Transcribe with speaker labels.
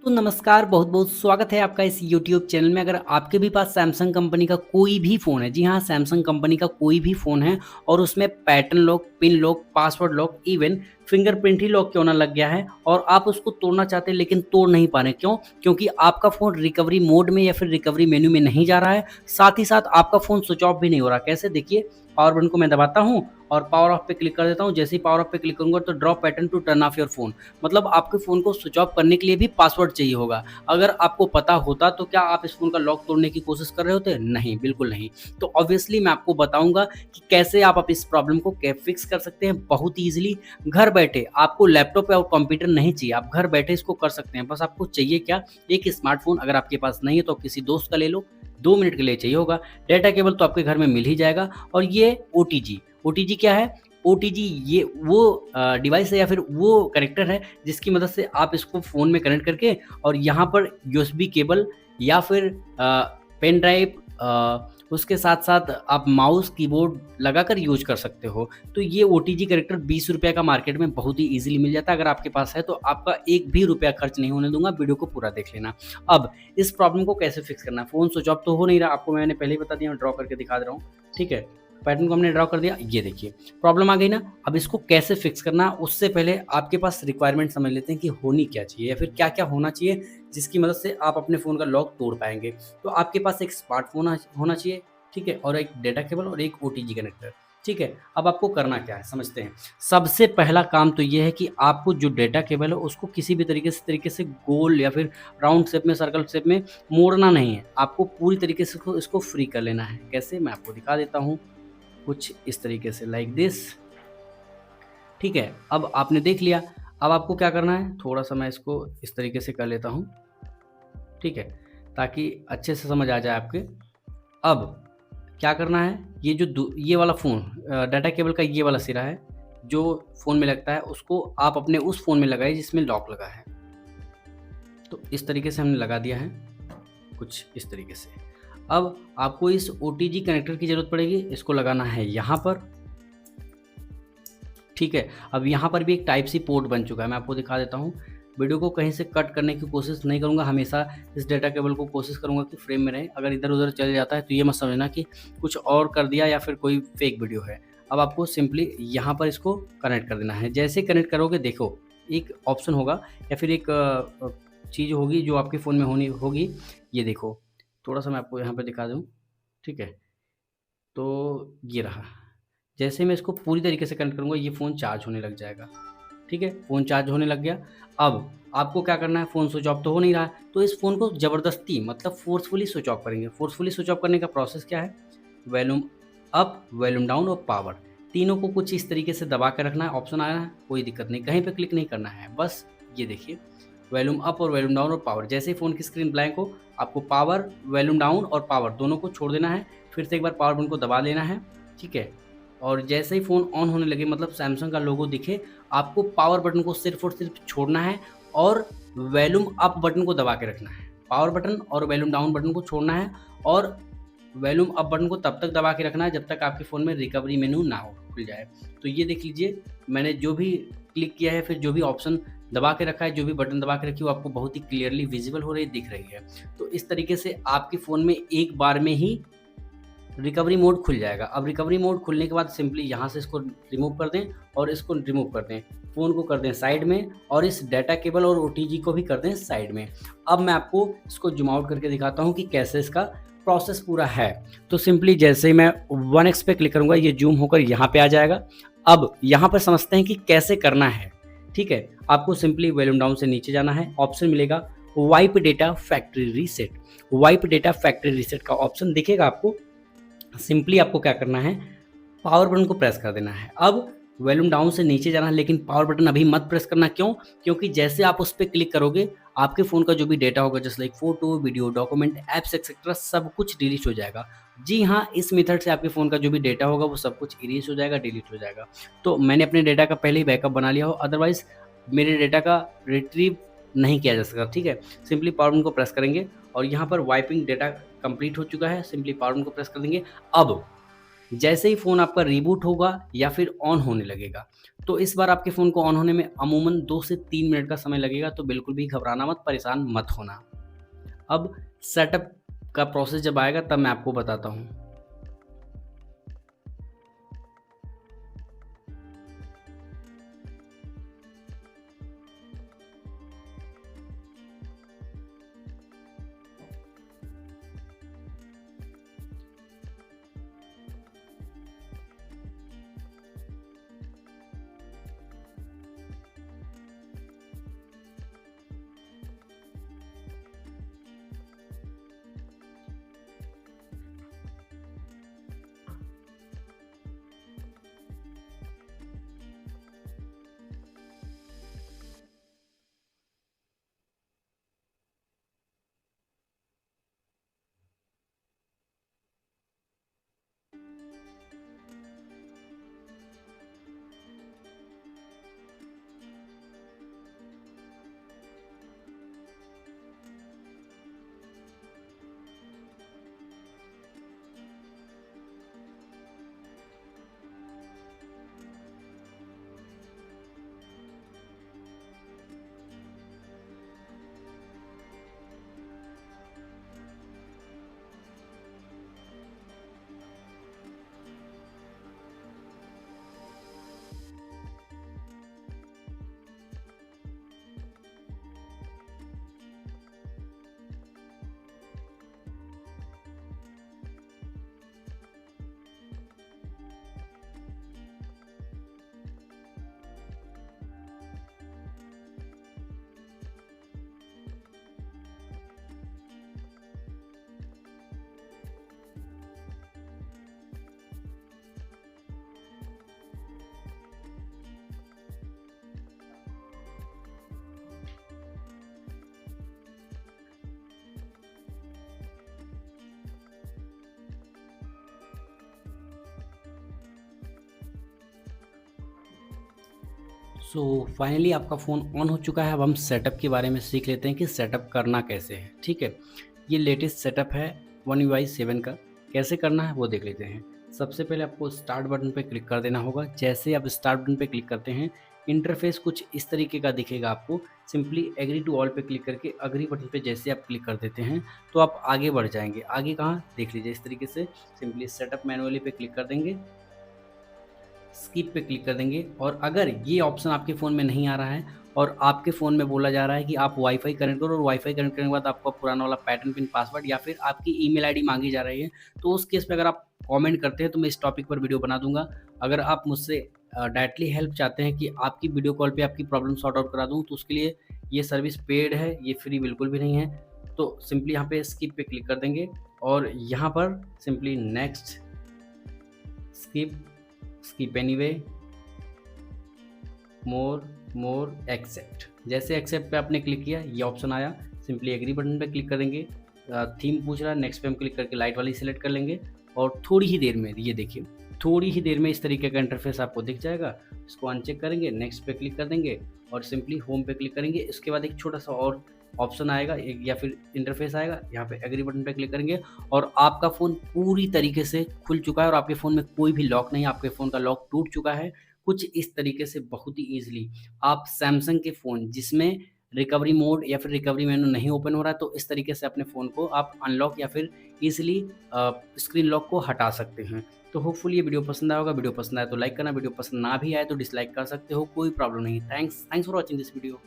Speaker 1: तो नमस्कार, बहुत-बहुत स्वागत है आपका इस यूट्यूब चैनल में। अगर आपके भी पास सैमसंग कंपनी का कोई भी फ़ोन है, जी हाँ, सैमसंग कंपनी का कोई भी फ़ोन है और उसमें pattern lock, pin lock, password lock, even fingerprint ही लॉक क्यों ना लग गया है और आप उसको तोड़ना चाहते हैं लेकिन तोड़ नहीं पा रहे, क्यों? क्योंकि आपका फ़ोन रिकवरी मोड में या फिर रिकवरी मेन्यू में नहीं जा रहा है, साथ ही साथ आपका फ़ोन स्विच ऑफ भी नहीं हो रहा। कैसे? देखिए, पावर बटन को मैं दबाता हूँ और पावर ऑफ पे क्लिक कर देता हूँ। जैसे ही पावर ऑफ पे क्लिक करूँगा तो draw pattern to turn off your phone, मतलब आपके फ़ोन को स्विच ऑफ करने के लिए भी पासवर्ड चाहिए होगा। अगर आपको पता होता तो क्या आप इस फ़ोन का लॉक तोड़ने की कोशिश कर रहे होते? नहीं, बिल्कुल नहीं। तो ऑब्वियसली मैं आपको बताऊँगा कि कैसे आप इस प्रॉब्लम को फिक्स कर सकते हैं बहुत ईज़िली घर बैठे। आपको लैपटॉप या कंप्यूटर नहीं चाहिए, आप घर बैठे इसको कर सकते हैं। बस आपको चाहिए क्या? एक स्मार्टफ़ोन। अगर आपके पास नहीं है तो किसी दोस्त का ले लो, 2 मिनट के लिए चाहिए होगा। डेटा केबल तो आपके घर में मिल ही जाएगा और ये ओटीजी। ओटीजी क्या है? ओटीजी ये वो डिवाइस है या फिर वो कनेक्टर है जिसकी मदद से आप इसको फ़ोन में कनेक्ट करके और यहाँ पर यूएसबी केबल या फिर पेन ड्राइव, उसके साथ-साथ आप माउस, कीबोर्ड लगाकर यूज़ कर सकते हो। तो ये ओटीजी कनेक्टर ₹20 का मार्केट में बहुत ही ईज़िली मिल जाता है। अगर आपके पास है तो आपका एक भी रुपया खर्च नहीं होने दूँगा, वीडियो को पूरा देख लेना। अब इस प्रॉब्लम को कैसे फिक्स करना है? फ़ोन स्विच ऑफ तो हो नहीं रहा, आपको मैंने पहले ही बता दिया, मैं ड्रॉ करके दिखा दे रहा हूँ, ठीक है? पैटर्न को हमने ड्रॉ कर दिया, ये देखिए प्रॉब्लम आ गई ना। अब इसको कैसे फिक्स करना, उससे पहले आपके पास रिक्वायरमेंट समझ लेते हैं कि होनी क्या चाहिए या फिर क्या-क्या होना चाहिए जिसकी मदद से आप अपने फ़ोन का लॉक तोड़ पाएँगे। तो आपके पास एक स्मार्टफ़ोन होना चाहिए, ठीक है? और एक डेटा केबल और एक ओटीजी कनेक्टर, ठीक है? अब आपको करना क्या है समझते हैं। सबसे पहला काम तो ये है कि आपको जो डेटा केबल है उसको किसी भी तरीके से गोल या फिर राउंड शेप में, सर्कल शेप में मोड़ना नहीं है। आपको पूरी तरीके से इसको फ्री कर लेना है। कैसे? मैं आपको दिखा देता हूँ। कुछ इस तरीके से लाइक दिस, ठीक है? अब आपने देख लिया। अब आपको क्या करना है, थोड़ा-सा मैं इसको इस तरीके से कर लेता हूँ, ठीक है? ताकि अच्छे से समझ आ जाए आपके। अब क्या करना है, ये वाला फ़ोन, डाटा केबल का ये वाला सिरा है, जो फ़ोन में लगता है उसको आप अपने उस फ़ोन में लगाइए जिसमें लॉक लगा है। तो इस तरीके से हमने लगा दिया है, कुछ इस तरीके से। अब आपको इस ओटीजी कनेक्टर की ज़रूरत पड़ेगी, इसको लगाना है यहाँ पर, ठीक है? अब यहाँ पर भी एक टाइप सी पोर्ट बन चुका है, मैं आपको दिखा देता हूँ। वीडियो को कहीं से कट करने की कोशिश नहीं करूँगा, हमेशा इस डेटा केबल को कोशिश करूँगा कि फ्रेम में रहे। अगर इधर-उधर चले जाता है तो ये मत समझना कि कुछ और कर दिया या फिर कोई फेक वीडियो है। अब आपको सिंपली यहाँ पर इसको कनेक्ट कर देना है। जैसे ही कनेक्ट करोगे देखो, एक ऑप्शन होगा या फिर एक चीज़ होगी जो आपके फ़ोन में होनी होगी, ये देखो। थोड़ा-सा मैं आपको यहाँ पे दिखा दूँ, ठीक है? तो ये रहा। जैसे मैं इसको पूरी तरीके से कनेक्ट करूँगा, ये फ़ोन चार्ज होने लग जाएगा, ठीक है? फ़ोन चार्ज होने लग गया। अब आपको क्या करना है, फ़ोन स्विच ऑफ तो हो नहीं रहा है, तो इस फ़ोन को ज़बरदस्ती मतलब फ़ोर्सफुली स्विच ऑफ करेंगे। फ़ोर्सफुली स्विच ऑफ करने का प्रोसेस क्या है? वॉल्यूम अप, वॉल्यूम डाउन और पावर, तीनों को कुछ इस तरीके से दबा के रखना है। ऑप्शन आया है, कोई दिक्कत नहीं, कहीं पे क्लिक नहीं करना है। बस ये देखिए, वॉल्यूम अप और वॉल्यूम डाउन और पावर। जैसे ही फ़ोन की स्क्रीन ब्लैंक हो, आपको पावर, वॉल्यूम डाउन और पावर दोनों को छोड़ देना है। फिर से एक बार पावर बटन को दबा लेना है, ठीक है? और जैसे ही फ़ोन ऑन होने लगे, मतलब सैमसंग का लोगो दिखे, आपको पावर बटन को सिर्फ़ और सिर्फ़ छोड़ना है और वॉल्यूम अप बटन को दबा के रखना है। पावर बटन और वॉल्यूम डाउन बटन को छोड़ना है और वॉल्यूम अप बटन को तब तक दबा के रखना है जब तक आपके फ़ोन में रिकवरी मेनू ना हो खुल जाए। तो ये देख लीजिए, मैंने जो भी क्लिक किया है, फिर जो भी ऑप्शन दबा के रखा है, जो भी बटन दबा के रखी है, वो आपको बहुत ही क्लियरली विज़िबल हो रही दिख रही है। तो इस तरीके से आपके फ़ोन में एक बार में ही रिकवरी मोड खुल जाएगा। अब रिकवरी मोड खुलने के बाद सिंपली यहाँ से इसको रिमूव कर दें और इसको रिमूव कर दें। फ़ोन को कर दें साइड में और इस डाटा केबल और ओटीजी को भी कर दें साइड में। अब मैं आपको इसको ज़ूम आउट करके दिखाता हूँ कि कैसे इसका प्रोसेस पूरा है। तो सिंपली जैसे ही मैं 1x पे क्लिक करूँगा, ये ज़ूम होकर यहाँ पे आ जाएगा। अब यहाँ पर समझते हैं कि कैसे करना है, ठीक है? आपको सिंपली वॉल्यूम डाउन से नीचे जाना है, ऑप्शन मिलेगा wipe data factory reset. Wipe data factory reset का ऑप्शन दिखेगा आपको। सिंपली आपको क्या करना है, पावर बटन को प्रेस कर देना है। अब वॉल्यूम डाउन से नीचे जाना है, लेकिन पावर बटन अभी मत प्रेस करना। क्यों? क्योंकि जैसे आप उस पे क्लिक करोगे, आपके फ़ोन का जो भी डेटा होगा, जैसे like photo, video, document, apps etcetera, सब कुछ डिलीट हो जाएगा। जी हाँ, इस मेथड से आपके फ़ोन का जो भी डेटा होगा वो सब कुछ इरेज़ हो जाएगा, डिलीट हो जाएगा। तो मैंने अपने डेटा का पहले ही बैकअप बना लिया हो, अदरवाइज़ मेरे डेटा का रिट्रीव नहीं किया जा सकता, ठीक है? सिंपली पावर बटन को प्रेस करेंगे और यहाँ पर वाइपिंग डेटा कंप्लीट हो चुका है, सिंपली पावर बटन को प्रेस कर देंगे। अब जैसे ही फ़ोन आपका रिबूट होगा या फिर ऑन होने लगेगा, तो इस बार आपके फ़ोन को ऑन होने में अमूमन 2 से 3 मिनट का समय लगेगा, तो बिल्कुल भी घबराना मत, परेशान मत होना। अब सेटअप का प्रोसेस जब आएगा तब मैं आपको बताता हूँ। सो फाइनली आपका फ़ोन ऑन हो चुका है। अब हम सेटअप के बारे में सीख लेते हैं कि सेटअप करना कैसे है। ठीक है, ये लेटेस्ट सेटअप है वन UI 7 का। कैसे करना है वो देख लेते हैं। सबसे पहले आपको स्टार्ट बटन पे क्लिक कर देना होगा। जैसे आप स्टार्ट बटन पे क्लिक करते हैं, इंटरफेस कुछ इस तरीके का दिखेगा आपको। सिंपली एग्री टू ऑल पे क्लिक करके अग्री बटन पे जैसे आप क्लिक कर देते हैं तो आप आगे बढ़ जाएंगे। आगे कहाँ देख लीजिए, इस तरीके से सिंपली सेटअप मैनुअली पे क्लिक कर देंगे, स्किप पे क्लिक कर देंगे। और अगर ये ऑप्शन आपके फ़ोन में नहीं आ रहा है और आपके फ़ोन में बोला जा रहा है कि आप वाईफाई कनेक्ट करो और वाईफाई कनेक्ट करने के बाद आपका पुराना वाला पैटर्न पिन पासवर्ड या फिर आपकी ईमेल आईडी मांगी जा रही है, तो उस केस में अगर आप कमेंट करते हैं तो मैं इस टॉपिक पर वीडियो बना दूंगा। अगर आप मुझसे डायरेक्टली हेल्प चाहते हैं कि आपकी वीडियो कॉल पे आपकी प्रॉब्लम सॉर्ट आउट करा दूं, तो उसके लिए ये सर्विस पेड है, ये फ्री बिल्कुल भी नहीं है। तो सिंपली यहाँ पे स्किप पे क्लिक कर देंगे और यहाँ पर simply next, skip, skip anyway, more accept. जैसे एक्सेप्ट पे आपने क्लिक किया, ये ऑप्शन आया, सिंपली एग्री बटन पे क्लिक कर देंगे। थीम पूछ रहा है, नेक्स्ट पे हम क्लिक करके लाइट वाली सिलेक्ट कर लेंगे और थोड़ी ही देर में, ये देखिए थोड़ी ही देर में इस तरीके का इंटरफेस आपको दिख जाएगा। इसको अनचेक करेंगे, नेक्स्ट पे क्लिक कर देंगे और सिंपली होम पे क्लिक करेंगे। इसके बाद एक छोटा सा और ऑप्शन आएगा एक, या फिर इंटरफेस आएगा, यहाँ पे एग्री बटन पे क्लिक करेंगे और आपका फ़ोन पूरी तरीके से खुल चुका है और आपके फ़ोन में कोई भी लॉक नहीं है, आपके फ़ोन का लॉक टूट चुका है। कुछ इस तरीके से बहुत ही ईज़िली आप सैमसंग के फ़ोन जिसमें रिकवरी मोड या फिर रिकवरी मेनू नहीं ओपन हो रहा है, तो इस तरीके से अपने फ़ोन को आप अनलॉक या फिर ईज़िली स्क्रीन लॉक को हटा सकते हैं। तो होपफुली ये वीडियो पसंद आया होगा। वीडियो पसंद आया तो लाइक करना, वीडियो पसंद ना भी आए तो डिसलाइक कर सकते हो, कोई प्रॉब्लम नहीं। Thanks for watching this video.